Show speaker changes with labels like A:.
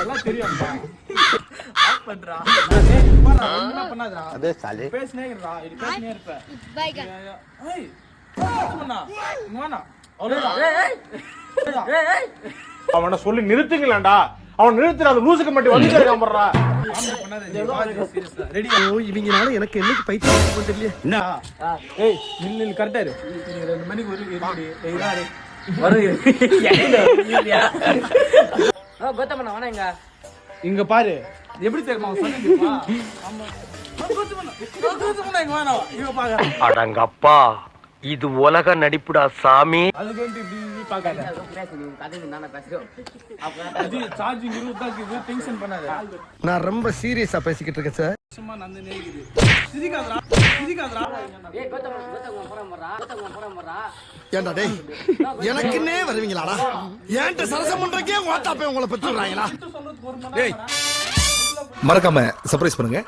A: எல்லாம் தெரியும்பா.
B: ஆஃப் பண்றா.
A: டேய் பாரு ஒண்ணுமே பண்ணாதடா.
C: அதே சாலி
A: பேசினே இருடா. இது பேசினே இருப்ப.
D: பைகா
A: ஏய். பண்ணா. இங்கவானா. அவ்வளவுதான்.
B: ஏய் ஏய்
E: அவனை சொல்லி நிறுத்துங்களேன்டா. அவன் நிறுத்துற அந்த லூசுக்கு மட்டும் வந்து காம்பறா.
A: காமெடி பண்ணாத. நீ வா சீரியஸா. ரெடி.
C: இவங்கனால எனக்கு என்னைக்கு பைத்தியம் தெரியல.
A: என்ன? ஏய் நில்லு கரெக்டா இரு. நீ 2 மணிக்கு ஒரு இருடி. ஏய் இரு.
B: வரு இல்லையா கோத்தமண்ணா வாங்க
A: இங்க பாரு எப்படி தெரியுமா சொன்னீங்கப்பா ஆமா கோத்தமண்ணா இங்க வாடா இவ பாக்க
C: அடங்கப்பா இது உலக நடிப்புடா சாமி.
A: அதுக்கு வந்து இப்படி பாக்காத
B: கதைங்க நானே பேசுறோம்
A: அது சார்ஜிங் 20 தான் இருக்குது டென்ஷன் பண்ணாத
C: நான் ரொம்ப சீரியஸா பேசிக்கிட்டு இருக்கேன் சார்.
A: சும்மா நந்து நேக்குது சிரிக்காதடா
B: ஏய் கோத்தமண்ணா போறா
C: ஏண்டா டேய் எனக்குன்னே வருவீங்களாடா? ஏன்ட்ட சரசம் பண்றக்கே வாட்டாப்பே உங்களை பெற்றுறாங்களா?
A: சொல்றது ஒரு மணி
F: டேய் மறக்காம சர்ப்ரைஸ் பண்ணுங்க.